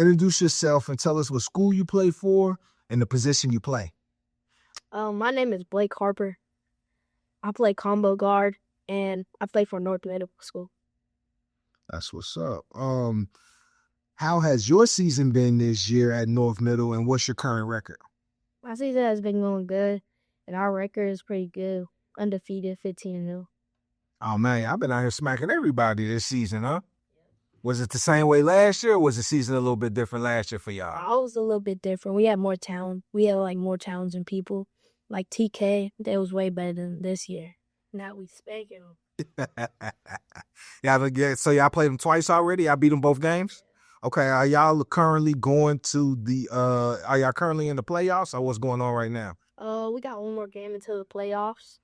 Introduce yourself and tell us what school you play for and the position you play. My name is Blake Harper. I play combo guard, and I play for North Middle School. That's what's up. How has your season been this year at North Middle, and what's your current record? My season has been going good, and our record is pretty good. Undefeated, 15-0. Oh, man, I've been out here smacking everybody this season, huh? Was it the same way last year, or was the season a little bit different last year for y'all? It was a little bit different. We had more talent. We had, more talents than people. Like TK, that was way better than this year. Now we spanking them. Yeah, so y'all played them twice already? I beat them both games? Okay, are y'all currently going to are y'all currently in the playoffs, or what's going on right now? We got one more game until the playoffs,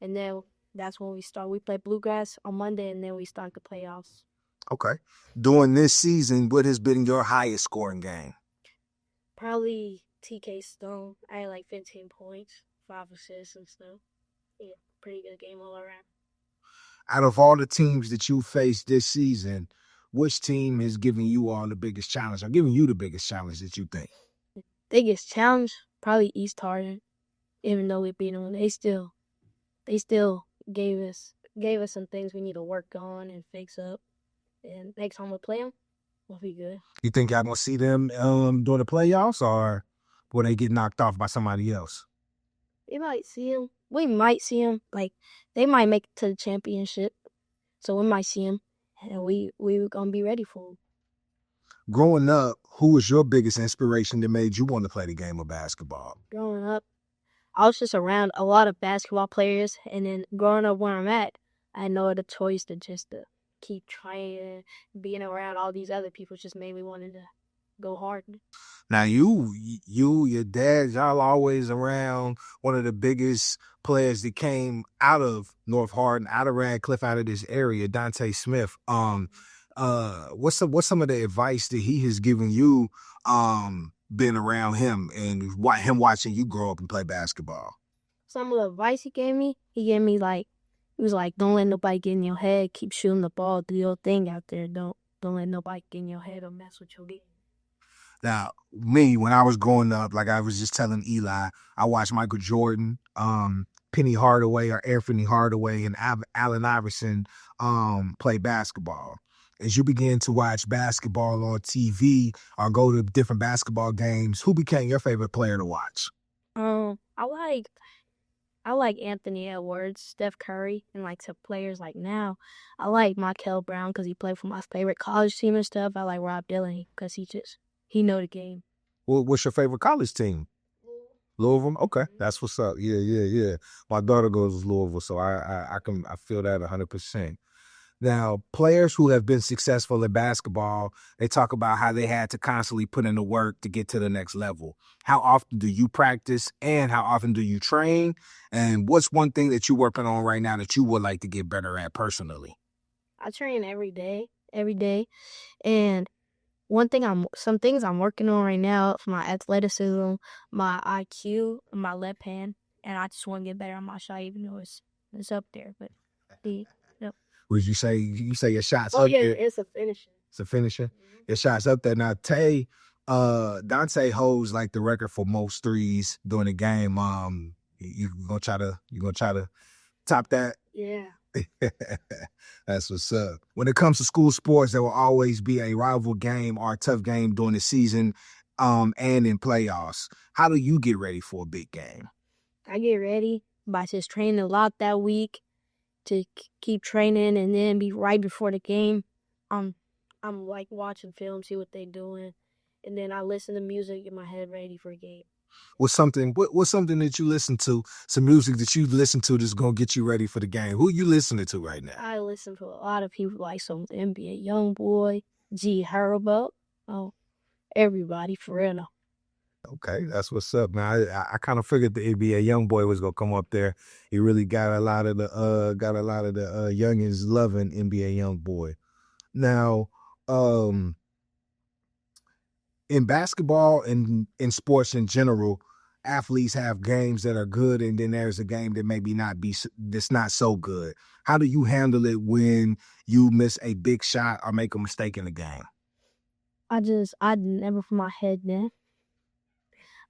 and then that's when we start. We play Bluegrass on Monday, and then we start the playoffs. Okay. During this season, what has been your highest scoring game? Probably TK Stone. I had 15 points, 5 assists and stuff. Yeah, pretty good game all around. Out of all the teams that you faced this season, which team is giving you all the biggest challenge, or giving you the biggest challenge that you think? Biggest challenge, probably East Hardin. Even though we beat them, they still gave us some things we need to work on and fix up. And next time we play them, we'll be good. You think y'all gonna see them during the playoffs, or will they get knocked off by somebody else? We might see them. They might make it to the championship, so we might see them, and we were gonna be ready for them. Growing up, who was your biggest inspiration that made you want to play the game of basketball? Growing up, I was just around a lot of basketball players, and then growing up where I'm at, I had no other choice than just to keep trying. Being around all these other people just made me want to go hard. Now, your dad, y'all always around one of the biggest players that came out of North Hardin, out of Radcliffe, out of this area, Dante Smith. What's some of the advice that he has given you, being around him and him watching you grow up and play basketball? Some of the advice he gave me he was like, don't let nobody get in your head. Keep shooting the ball. Do your thing out there. Don't let nobody get in your head or mess with your game. Now, me, when I was growing up, like I was just telling Eli, I watched Michael Jordan, Penny Hardaway or Anthony Hardaway, and Allen Iverson play basketball. As you begin to watch basketball on TV or go to different basketball games, who became your favorite player to watch? I like Anthony Edwards, Steph Curry, and some players now. I like Markel Brown because he played for my favorite college team and stuff. I like Rob Dillon because he know the game. Well, what's your favorite college team? Louisville? Okay, that's what's up. Yeah. My daughter goes to Louisville, so I feel that 100%. Now, players who have been successful in basketball, they talk about how they had to constantly put in the work to get to the next level. How often do you practice, and how often do you train? And what's one thing that you're working on right now that you would like to get better at personally? I train every day. And some things I'm working on right now is my athleticism, my IQ, and my left hand. And I just want to get better on my shot, even though it's up there. But Would you say your shots up there? It's a finisher. It's a finisher? Mm-hmm. Your shots up there. Now, Dante holds the record for most threes during the game. You gonna try to top that? Yeah. That's what's up. When it comes to school sports, there will always be a rival game or a tough game during the season, and in playoffs. How do you get ready for a big game? I get ready by just training a lot that week. To keep training, and then be right before the game. I'm watching film, see what they're doing, and then I listen to music, get my head ready for a game. What's something that you listen to, some music that you listen to that's gonna get you ready for the game? Who you listening to right now? I listen to a lot of people, like some NBA Youngboy, G Herbo, everybody for real now. Okay, that's what's up, man. I kind of figured the NBA Youngboy was gonna come up there. He really got a lot of the youngins loving NBA Youngboy. Now, in basketball and in sports in general, athletes have games that are good, and then there's a game that maybe that's not so good. How do you handle it when you miss a big shot or make a mistake in the game? I never put my head down.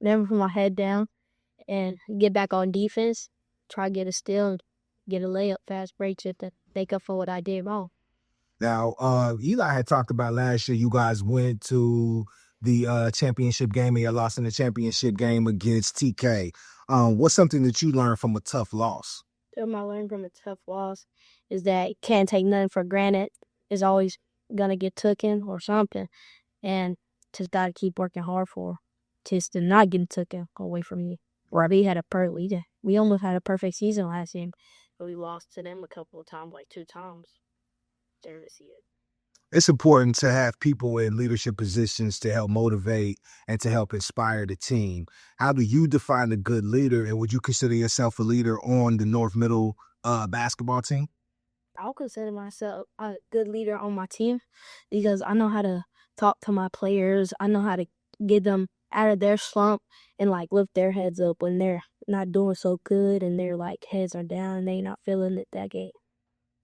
Never put my head down and get back on defense. Try to get a steal, get a layup, fast break to make up for what I did wrong. Now, Eli had talked about last year you guys went to the championship game and you lost in the championship game against TK. What's something that you learned from a tough loss? Something I learned from a tough loss is that you can't take nothing for granted. It's always gonna get taken or something, and just gotta keep working hard for just to not get taken away from you. Robbie had we almost had a perfect season last year, but we lost to them a couple of times, like 2 times. There to see it. It's important to have people in leadership positions to help motivate and to help inspire the team. How do you define a good leader, and would you consider yourself a leader on the North Middle basketball team? I'll consider myself a good leader on my team because I know how to talk to my players. I know how to get them out of their slump and like lift their heads up when they're not doing so good and their like heads are down and they not feeling it that game.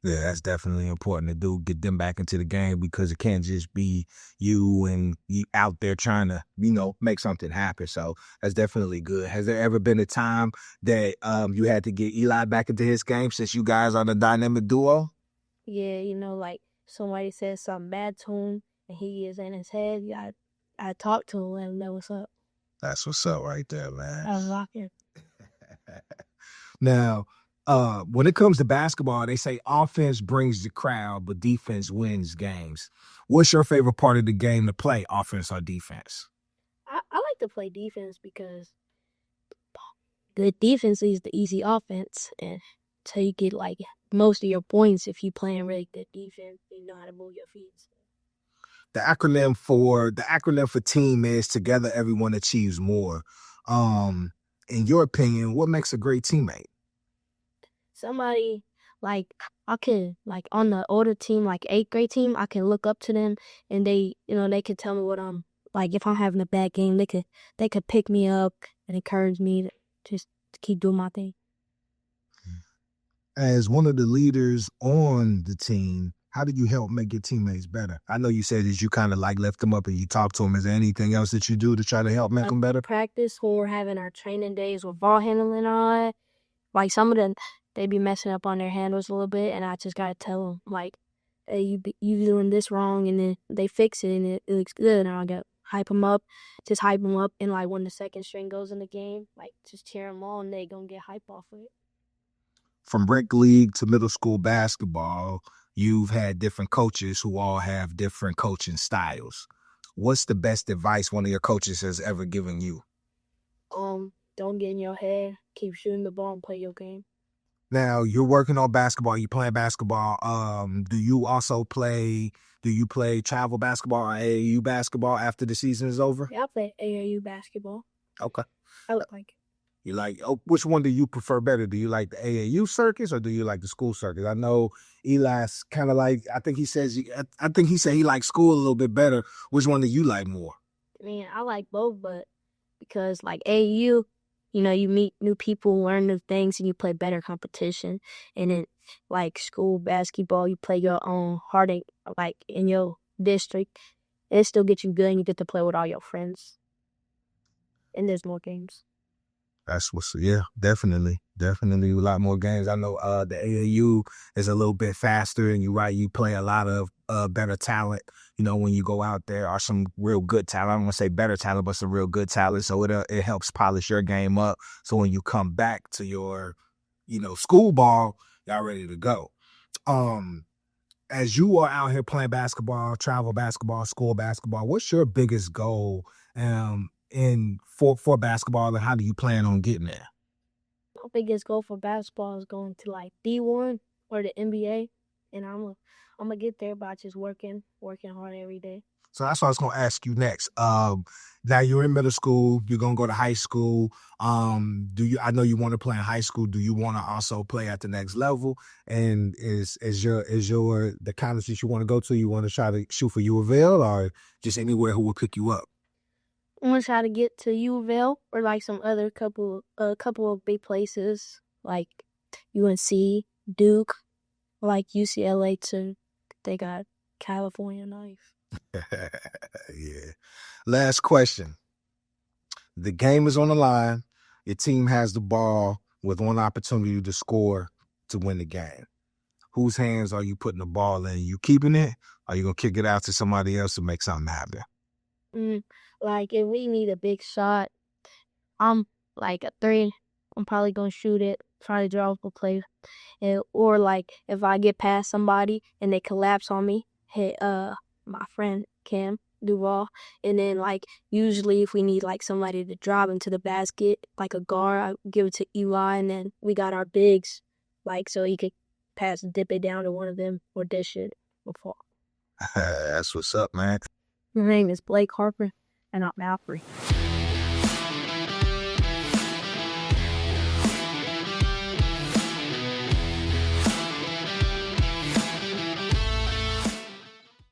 Yeah, that's definitely important to do. Get them back into the game because it can't just be you and you out there trying to, make something happen. So that's definitely good. Has there ever been a time that you had to get Eli back into his game since you guys are the dynamic duo? Yeah, like somebody says something bad to him and he is in his head. Yeah, I talk to him and let him know what's up. That's what's up right there, man. I was rocking. Now, when it comes to basketball, they say offense brings the crowd, but defense wins games. What's your favorite part of the game to play, offense or defense? I like to play defense because good defense is the easy offense, and so you get like most of your points if you playing really good defense. You know how to move your feet. The acronym for team is together everyone achieves more. Um, in your opinion, what makes a great teammate? Somebody like I can like on the older team, like 8th grade team, I can look up to them and they could tell me what I'm like if I'm having a bad game, they could pick me up and encourage me to just keep doing my thing. As one of the leaders on the team, how do you help make your teammates better? I know you said that you kind of like lift them up and you talk to them. Is there anything else that you do to try to help make them better? Practice when we're having our training days with ball handling and all that. Like some of them, they be messing up on their handles a little bit, and I just gotta tell them like, "Hey, you doing this wrong," and then they fix it, and it looks good. And I got hype them up, and like when the second string goes in the game, like just cheer them on, they gonna get hype off of it. From rec league to middle school basketball, you've had different coaches who all have different coaching styles. What's the best advice one of your coaches has ever given you? Don't get in your head. Keep shooting the ball and play your game. Now you're working on basketball. You playing basketball. Do you play travel basketball or AAU basketball after the season is over? Yeah, I play AAU basketball. Okay. I look like it. You like, which one do you prefer better? Do you like the AAU circus or do you like the school circus? I know Eli's kind of like, I think he said he likes school a little bit better. Which one do you like more? I mean, I like both, but because like AAU, you meet new people, learn new things, and you play better competition. And then like school basketball, you play your own hard, like in your district. It still gets you good, and you get to play with all your friends. And there's more games. Yeah, definitely a lot more games. I know the AAU is a little bit faster, and you play a lot of better talent. When you go out there, are some real good talent. I don't want to say better talent, but some real good talent. So it helps polish your game up. So when you come back to your, school ball, y'all ready to go. As you are out here playing basketball, travel basketball, school basketball, what's your biggest goal for basketball, and how do you plan on getting there? My biggest goal for basketball is going to like D1 or the NBA, and I'm gonna get there by just working hard every day. So that's what I was going to ask you next. Now you're in middle school, you're going to go to high school. I know you want to play in high school. Do you want to also play at the next level? And is the college that you want to go to, you want to try to shoot for U of L or just anywhere who will pick you up? I want to try to get to U of L or like some other couple of big places like UNC, Duke, like UCLA too. They got California knife. Yeah. Last question. The game is on the line. Your team has the ball with one opportunity to score to win the game. Whose hands are you putting the ball in? You keeping it? Or are you going to kick it out to somebody else to make something happen? Like, if we need a big shot, I'm like a 3. I'm probably going to shoot it, try to draw up a play. Or like if I get past somebody and they collapse on me, hit my friend Cam Duval, and then like usually if we need like somebody to drop into the basket, like a guard, I give it to Eli, and then we got our bigs, like so he could dip it down to one of them or dish it or fall. That's what's up, man. My name is Blake Harper, and I'm out free.